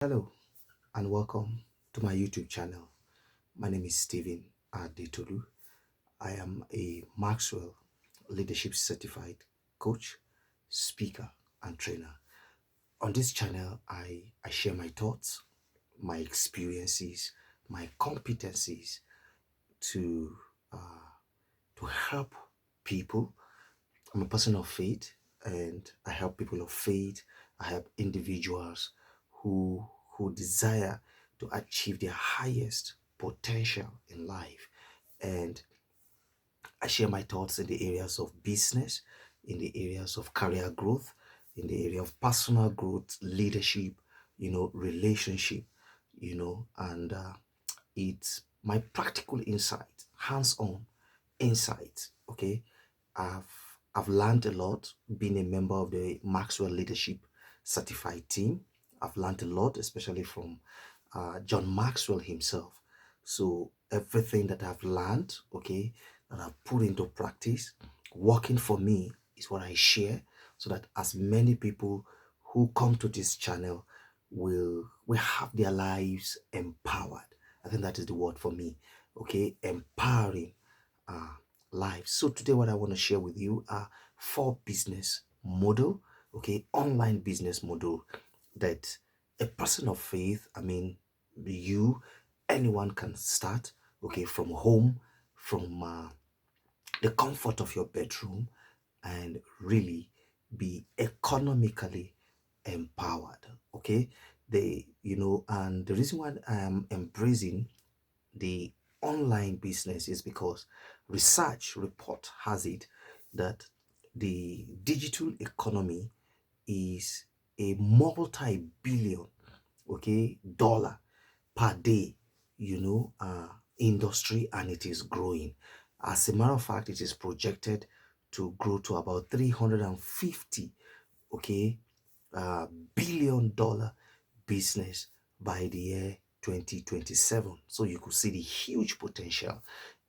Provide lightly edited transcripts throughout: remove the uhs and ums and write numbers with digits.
Hello and welcome to my YouTube channel. My name is Adetolu. I am a Maxwell Leadership Certified Coach, speaker, and trainer. On this channel, I share my thoughts, my experiences, my competencies to, uh, to help people. I'm a person of faith and I help people of faith. I help individuals who desire to achieve their highest potential in life. And I share my thoughts in the areas of business, in the areas of career growth, in the area of personal growth, leadership, relationship, and it's my practical insight, hands-on insight. Okay, I've I've learned a lot being a member of the Maxwell Leadership Certified team. I've learned a lot, especially from John Maxwell himself. So everything that I've learned, okay, that I've put into practice, working for me is what I share, so that as many people who come to this channel will have their lives empowered. I think that is the word for me. Okay, empowering uh, lives. So today, what I want to share with you are four business model, okay, online business model that a person of faith, anyone can start, okay, from home, from the comfort of your bedroom, and really be economically empowered. Okay, and the reason why I am embracing the online business is because research report has it that the digital economy is a multi-billion, okay, dollar per day, industry, and it is growing. As a matter of fact, it is projected to grow to about 350, okay, uh, billion-dollar business by the year 2027. So you could see the huge potential.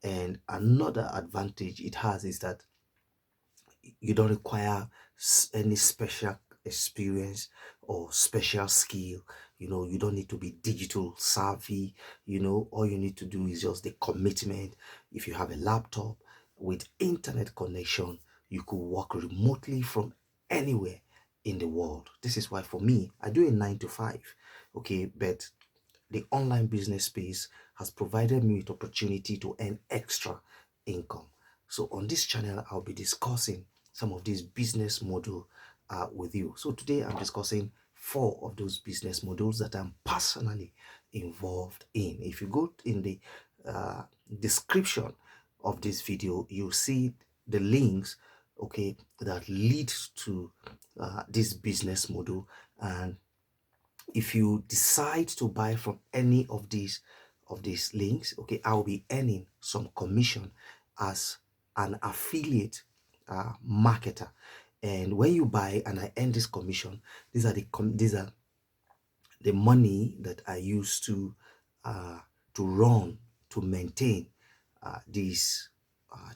And another advantage it has is that you don't require any special experience or special skill. You don't need to be digital savvy. All you need to do is just the commitment. If you have a laptop with internet connection, you could work remotely from anywhere in the world. This is why for me, I do a 9 to 5, okay, but the online business space has provided me with opportunity to earn extra income. So on this channel, I'll be discussing some of these business model with you. So today I'm discussing four of those business models that I'm personally involved in. If you go in the uh, description of this video, you'll see the links, okay, that lead to this business model. And if you decide to buy from any of these links, okay, I'll be earning some commission as an affiliate marketer. And when you buy and I earn this commission, these are the money that I use to run, to maintain this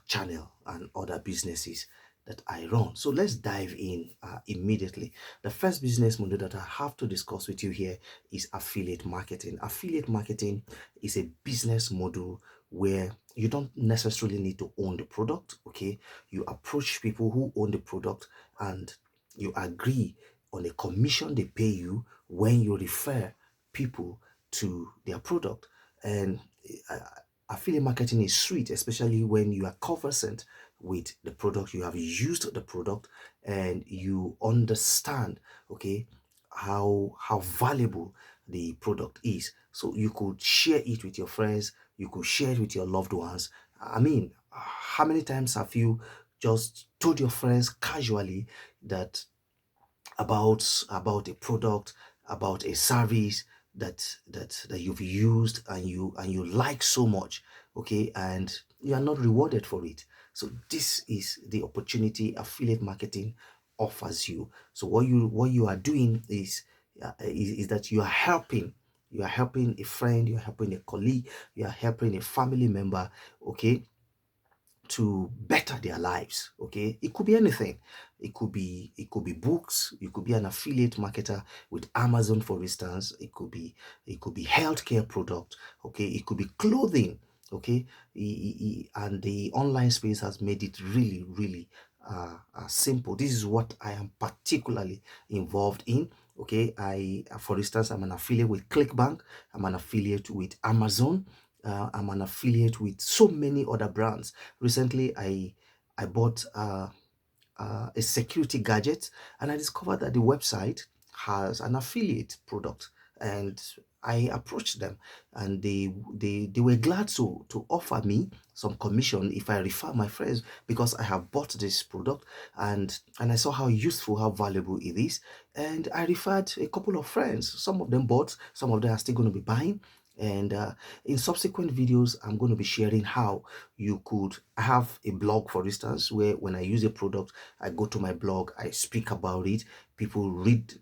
channel and other businesses that I run. So let's dive in immediately. The first business model that I have to discuss with you here is affiliate marketing. Affiliate marketing is a business model where you don't necessarily need to own the product, okay? You approach people who own the product and you agree on a commission they pay you when you refer people to their product. And uh, affiliate marketing is sweet, especially when you are conversant with the product, you have used the product, and you understand, okay, how valuable the product is. So you could share it with your friends, you could share it with your loved ones. How many times have you just told your friends casually that about a product, about a service that you've used and you like so much, okay, and you are not rewarded for it? So this is the opportunity affiliate marketing offers you. So what you are doing is that you are helping a friend, you are helping a colleague, you are helping a family member, okay, to better their lives. Okay, it could be anything. it could be books. You could be an affiliate marketer with Amazon, for instance. It could be healthcare product. Okay, it could be clothing. Okay, and the online space has made it really, really simple. This is what I am particularly involved in. Okay, for instance, I'm an affiliate with ClickBank. I'm an affiliate with Amazon. I'm an affiliate with so many other brands. Recently, I bought a security gadget, and I discovered that the website has an affiliate product, and I approached them, and they were glad to offer me some commission if I refer my friends, because I have bought this product, and I saw how useful, how valuable it is, and I referred a couple of friends. Some of them bought, some of them are still going to be buying. And in subsequent videos, I'm going to be sharing how you could have a blog, for instance, where when I use a product, I go to my blog, I speak about it, people read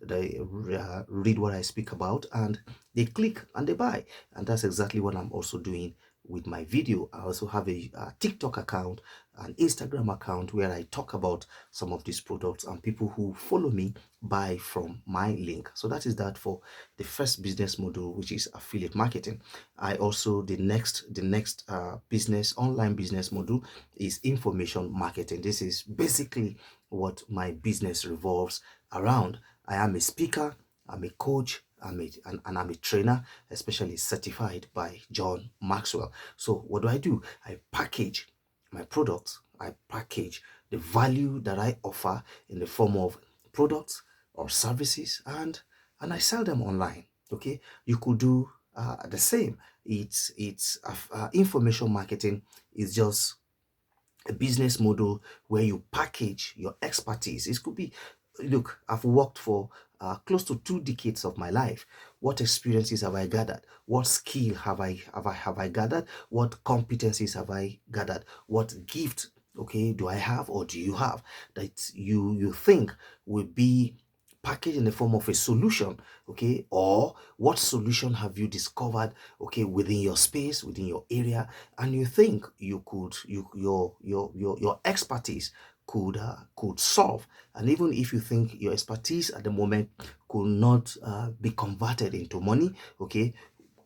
what I speak about, and they click and they buy. And that's exactly what I'm also doing with my video. I also have a TikTok account, an Instagram account, where I talk about some of these products, and people who follow me buy from my link. So that is that for the first business model, which is affiliate marketing. I also, the next business online business model is information marketing. This is basically what my business revolves around. I am a speaker, I'm a coach, and I'm a trainer, especially certified by John Maxwell. So what do? I package my products. I package the value that I offer in the form of products or services, and I sell them online. Okay, you could do the same. It's information marketing is just a business model where you package your expertise. It could be, look, I've worked for close to 2 decades of my life. What experiences have I gathered? What skill have I gathered? What competencies have I gathered? What gift, okay, do I have, or do you have, that you think will be packaged in the form of a solution? Okay, or what solution have you discovered, okay, within your space, within your area, and you think you could, your expertise could solve. And even if you think your expertise at the moment could not be converted into money, okay,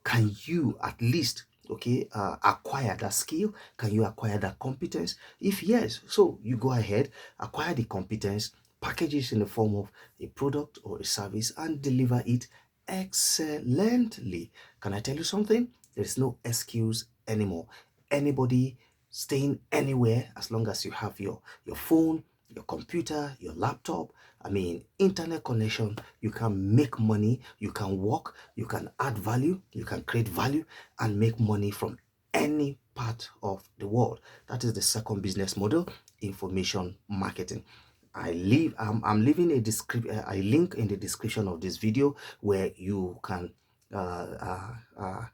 can you at least, okay, acquire that skill? Can you acquire that competence? If yes, so you go ahead, acquire the competence, package it in the form of a product or a service, and deliver it excellently. Can I tell you something? There is no excuse anymore. Anybody staying anywhere, as long as you have your phone, your computer, your laptop, I mean, internet connection, you can make money, you can work, you can add value, you can create value, and make money from any part of the world. That is the second business model, information marketing. I'm leaving a link in the description of this video, where you can uh, uh, uh,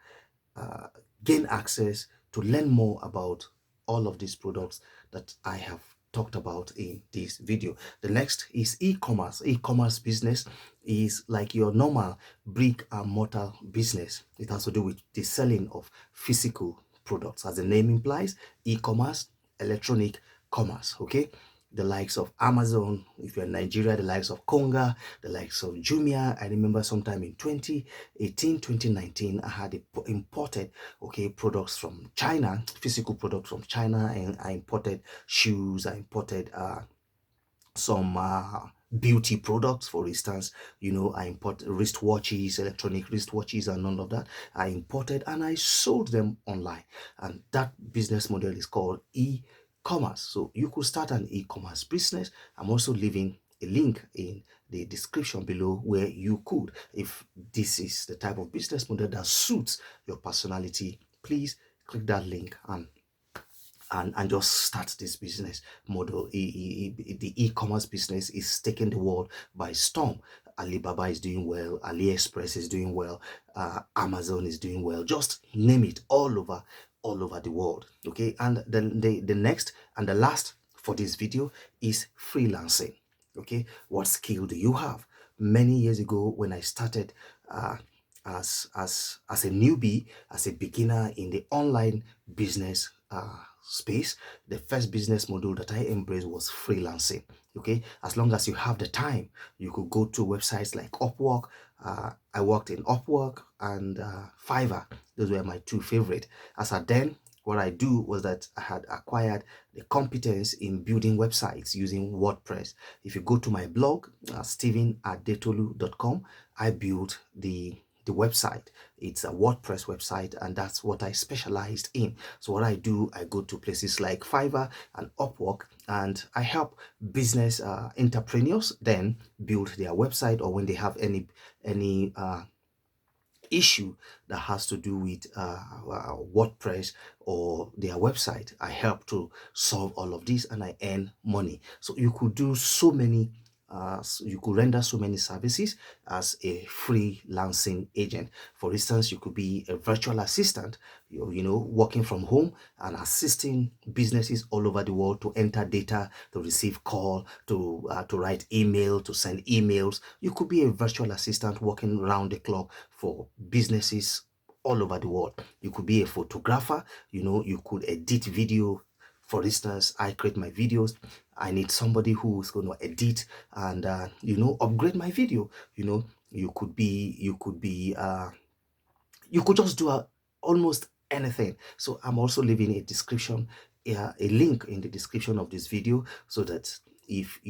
uh, gain access to learn more about all of these products that I have talked about in this video. The next is e-commerce. E-commerce business is like your normal brick and mortar business. It has to do with the selling of physical products. As the name implies, e-commerce, electronic commerce. Okay, the likes of Amazon, if you're in Nigeria, the likes of Konga, the likes of Jumia. I remember sometime in 2018, 2019, I had imported, okay, products from China, physical products from China, and I imported shoes, I imported some beauty products, for instance. I import wristwatches, electronic wristwatches, and all of that. I imported and I sold them online, and that business model is called e-commerce. So you could start an e-commerce business. I'm also leaving a link in the description below, where you could, if this is the type of business model that suits your personality, please click that link and just start this business model. The e-commerce business is taking the world by storm. Alibaba is doing well, AliExpress is doing well, Amazon is doing well, just name it, all over the world. Okay, and then the next and the last for this video is freelancing. Okay, what skill do you have? Many years ago, when I started as a newbie, as a beginner in the online business space, the first business model that I embraced was freelancing. Okay, as long as you have the time, you could go to websites like Upwork. I worked in Upwork and Fiverr. Those were my two favorite. As at then, what I do was that I had acquired the competence in building websites using WordPress. If you go to my blog, steven@adetolu.com, I built the website. It's a WordPress website, and that's what I specialized in. So what I do, I go to places like Fiverr and Upwork, and I help business entrepreneurs then build their website, or when they have any issue that has to do with WordPress or their website, I help to solve all of this, and I earn money. So you could do so many you could render so many services as a freelancing agent. For instance, you could be a virtual assistant, you know, working from home and assisting businesses all over the world to enter data, to receive call, to write email, to send emails. You could be a virtual assistant working round the clock for businesses all over the world. You could be a photographer, you know, you could edit video. For instance, I create my videos. I need somebody who's going to edit and you know, upgrade my video. You know, you could just do almost anything. So I'm also leaving a description, a link in the description of this video, so that if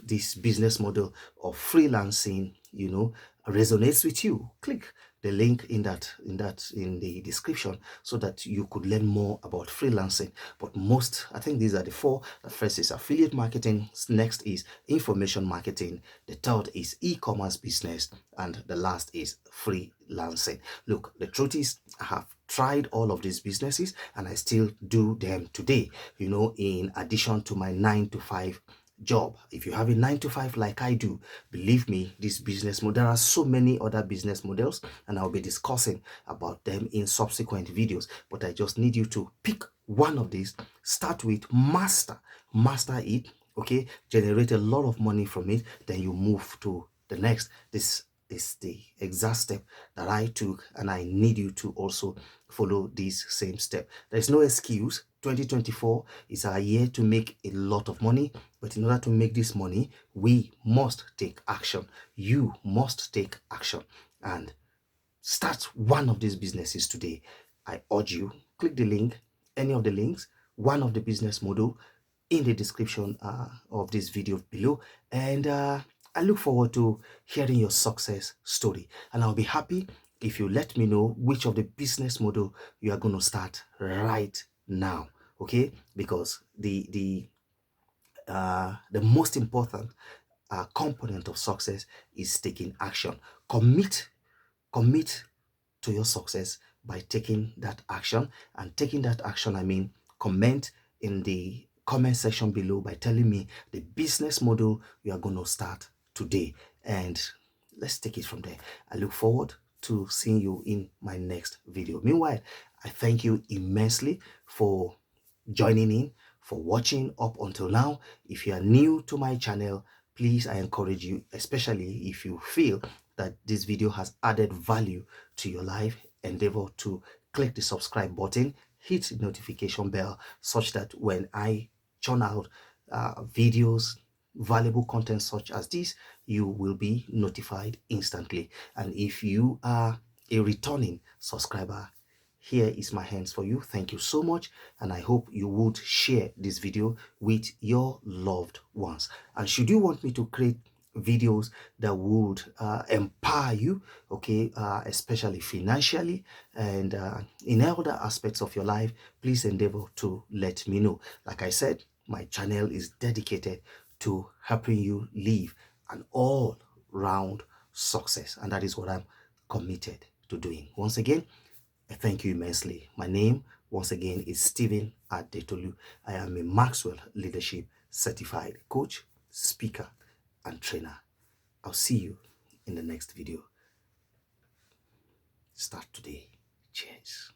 this business model of freelancing, you know, resonates with you, click the link in the description, so that you could learn more about freelancing. But most, I think these are the four. The first is affiliate marketing, next is information marketing, the third is e-commerce business, and the last is freelancing. Look, the truth is, I have tried all of these businesses and I still do them today, you know, in addition to my 9 to 5 job. If you have a 9 to 5 like I do, believe me, this business model, there are so many other business models, and I'll be discussing about them in subsequent videos. But I just need you to pick one of these, start with, master it, okay, generate a lot of money from it, then you move to the next. This is the exact step that I took, and I need you to also follow this same step. There's no excuse. 2024 is our year to make a lot of money, but in order to make this money, we must take action. You must take action and start one of these businesses today. I urge you, click the link, any of the links, one of the business model in the description of this video below, and I look forward to hearing your success story, and I'll be happy if you let me know which of the business model you are going to start right now. Okay, because the most important component of success is taking action. Commit to your success by taking that action. And taking that action, I mean, comment in the comment section below by telling me the business model you are going to start today, and let's take it from there. I look forward to seeing you in my next video. Meanwhile, I thank you immensely for joining in, for watching up until now. If you are new to my channel, please, I encourage you, especially if you feel that this video has added value to your life, endeavor to click the subscribe button, hit the notification bell, such that when I churn out videos, valuable content such as this, you will be notified instantly. And if you are a returning subscriber, here is my hands for you. Thank you so much, and I hope you would share this video with your loved ones. And should you want me to create videos that would empower you, okay, especially financially and in other aspects of your life, please endeavor to let me know. Like I said, my channel is dedicated to helping you live an all-round success, and that is what I'm committed to doing. Once again, I thank you immensely. My name, once again, is Steven Adetolu. I am a Maxwell Leadership Certified Coach, speaker, and trainer. I'll see you in the next video. Start today. Cheers.